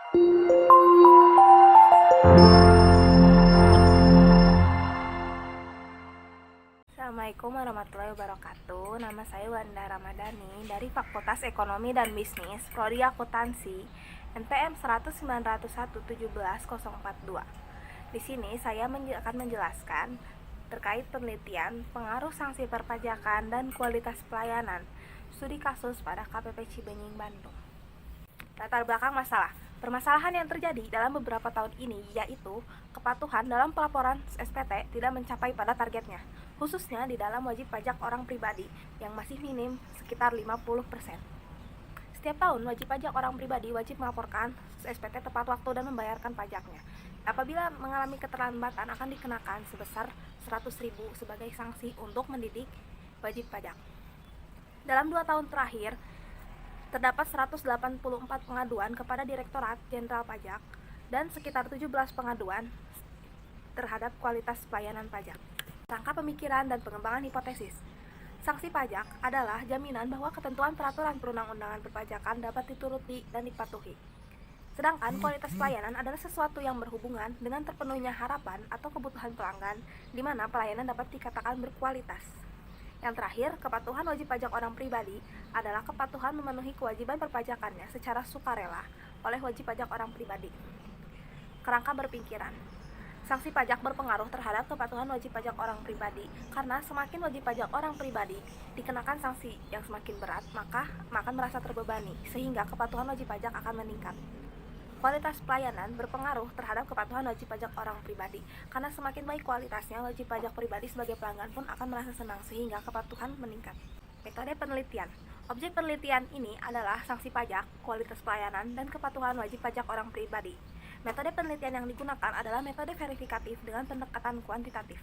Assalamualaikum warahmatullahi wabarakatuh. Nama saya Wanda Ramadhani dari Fakultas Ekonomi dan Bisnis, Prodi Akuntansi, NPM 191171042. Di sini saya akan menjelaskan terkait penelitian pengaruh sanksi perpajakan dan kualitas pelayanan studi kasus pada KPP Cibenying, Bandung. Latar belakang masalah. Permasalahan yang terjadi dalam beberapa tahun ini yaitu kepatuhan dalam pelaporan SPT tidak mencapai pada targetnya, khususnya di dalam wajib pajak orang pribadi yang masih minim sekitar 50%. Setiap tahun wajib pajak orang pribadi wajib melaporkan SPT tepat waktu dan membayarkan pajaknya. Apabila mengalami keterlambatan akan dikenakan sebesar 100.000 sebagai sanksi untuk mendidik wajib pajak. Dalam 2 tahun terakhir, terdapat 184 pengaduan kepada Direktorat Jenderal Pajak dan sekitar 17 pengaduan terhadap kualitas pelayanan pajak. Rangka pemikiran dan pengembangan hipotesis. Sanksi pajak adalah jaminan bahwa ketentuan peraturan perundang-undangan perpajakan dapat dituruti dan dipatuhi. Sedangkan kualitas pelayanan adalah sesuatu yang berhubungan dengan terpenuhinya harapan atau kebutuhan pelanggan, di mana pelayanan dapat dikatakan berkualitas. Yang terakhir, kepatuhan wajib pajak orang pribadi adalah kepatuhan memenuhi kewajiban perpajakannya secara sukarela oleh wajib pajak orang pribadi. Kerangka berpikiran. Sanksi pajak berpengaruh terhadap kepatuhan wajib pajak orang pribadi karena semakin wajib pajak orang pribadi dikenakan sanksi yang semakin berat, maka akan merasa terbebani sehingga kepatuhan wajib pajak akan meningkat. Kualitas pelayanan berpengaruh terhadap kepatuhan wajib pajak orang pribadi karena semakin baik kualitasnya, wajib pajak pribadi sebagai pelanggan pun akan merasa senang sehingga kepatuhan meningkat. Metode penelitian. Objek penelitian ini adalah sanksi pajak, kualitas pelayanan, dan kepatuhan wajib pajak orang pribadi. Metode penelitian yang digunakan adalah metode verifikatif dengan pendekatan kuantitatif.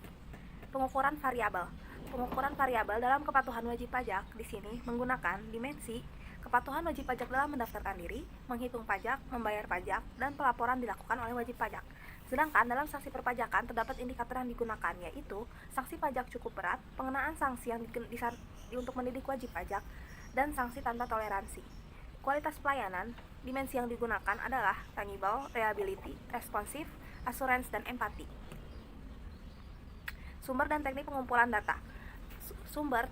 Pengukuran variabel. Pengukuran variabel dalam kepatuhan wajib pajak di sini menggunakan dimensi kepatuhan wajib pajak dalam mendaftarkan diri, menghitung pajak, membayar pajak, dan pelaporan dilakukan oleh wajib pajak. Sedangkan dalam sanksi perpajakan terdapat indikator yang digunakan yaitu sanksi pajak cukup berat, pengenaan sanksi yang untuk mendidik wajib pajak, dan sanksi tanpa toleransi. Kualitas pelayanan, dimensi yang digunakan adalah tangible, reliability, responsif, assurance, dan empati. Sumber dan teknik pengumpulan data. Sumber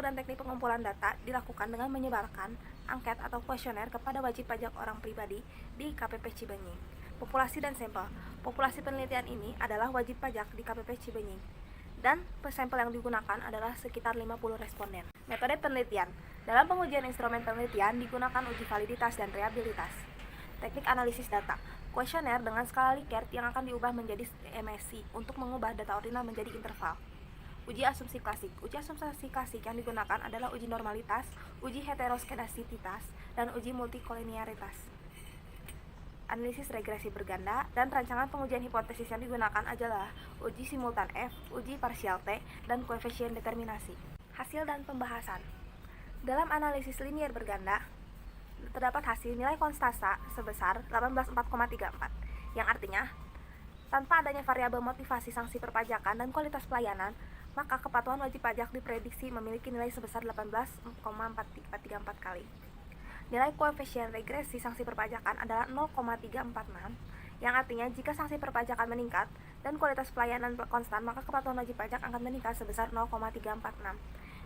dan teknik pengumpulan data dilakukan dengan menyebarkan angket atau kuesioner kepada wajib pajak orang pribadi di KPP Cibenying. Populasi dan sampel. Populasi penelitian ini adalah wajib pajak di KPP Cibenying dan sampel yang digunakan adalah sekitar 50 responden. Metode penelitian. Dalam pengujian instrumen penelitian digunakan uji validitas dan reliabilitas. Teknik analisis data. Kuesioner dengan skala Likert yang akan diubah menjadi MSI untuk mengubah data ordinal menjadi interval. Uji asumsi klasik. Uji asumsi klasik yang digunakan adalah uji normalitas, uji heteroskedastisitas, dan uji multikolinearitas. Analisis regresi berganda dan rancangan pengujian hipotesis yang digunakan adalah uji simultan F, uji parsial T, dan koefisien determinasi. Hasil dan pembahasan. Dalam analisis linier berganda, terdapat hasil nilai konstanta sebesar 18,4,34, yang artinya tanpa adanya variabel motivasi sanksi perpajakan dan kualitas pelayanan, maka kepatuhan wajib pajak diprediksi memiliki nilai sebesar 18,434 kali. Nilai koefisien regresi sanksi perpajakan adalah 0,346, yang artinya jika sanksi perpajakan meningkat dan kualitas pelayanan konstan, maka kepatuhan wajib pajak akan meningkat sebesar 0,346.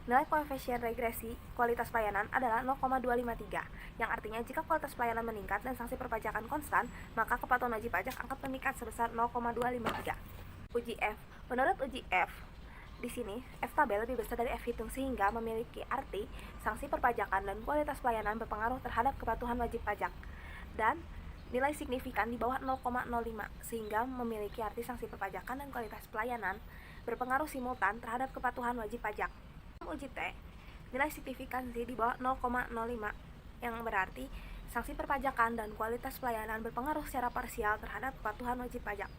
Nilai koefisien regresi kualitas pelayanan adalah 0,253, yang artinya jika kualitas pelayanan meningkat dan sanksi perpajakan konstan, maka kepatuhan wajib pajak akan meningkat sebesar 0,253. Uji F. Menurut uji F, di sini F tabel lebih besar dari F hitung sehingga memiliki arti sanksi perpajakan dan kualitas pelayanan berpengaruh terhadap kepatuhan wajib pajak, dan nilai signifikan di bawah 0,05 sehingga memiliki arti sanksi perpajakan dan kualitas pelayanan berpengaruh simultan terhadap kepatuhan wajib pajak. Uji T, nilai signifikansi di bawah 0,05 yang berarti sanksi perpajakan dan kualitas pelayanan berpengaruh secara parsial terhadap kepatuhan wajib pajak.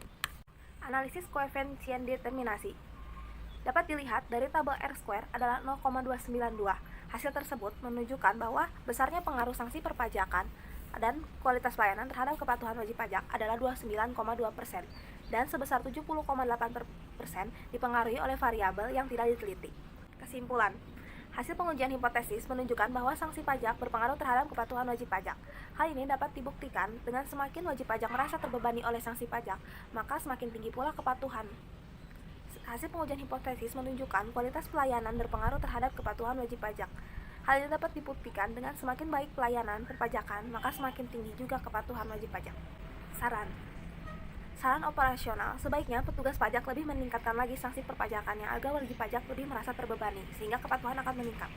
Analisis koefisien determinasi dapat dilihat dari tabel R-square adalah 0,292. Hasil tersebut menunjukkan bahwa besarnya pengaruh sanksi perpajakan dan kualitas pelayanan terhadap kepatuhan wajib pajak adalah 29,2% dan sebesar 70,8% dipengaruhi oleh variabel yang tidak diteliti. Kesimpulan, Hasil pengujian hipotesis menunjukkan bahwa sanksi pajak berpengaruh terhadap kepatuhan wajib pajak. Hal ini dapat dibuktikan dengan semakin wajib pajak merasa terbebani oleh sanksi pajak, maka semakin tinggi pula kepatuhan. Hasil pengujian hipotesis menunjukkan kualitas pelayanan berpengaruh terhadap kepatuhan wajib pajak. Hal ini dapat dibuktikan dengan semakin baik pelayanan perpajakan, maka semakin tinggi juga kepatuhan wajib pajak. Saran operasional, sebaiknya petugas pajak lebih meningkatkan lagi sanksi perpajakannya agar wajib pajak lebih merasa terbebani, sehingga kepatuhan akan meningkat.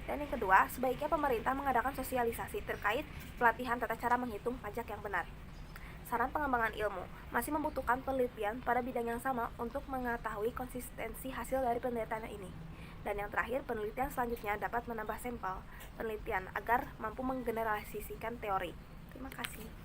Dan yang kedua, sebaiknya pemerintah mengadakan sosialisasi terkait pelatihan tata cara menghitung pajak yang benar. Saran pengembangan ilmu, masih membutuhkan penelitian pada bidang yang sama untuk mengetahui konsistensi hasil dari penelitian ini. Dan yang terakhir, penelitian selanjutnya dapat menambah sampel penelitian agar mampu menggeneralisasikan teori. Terima kasih.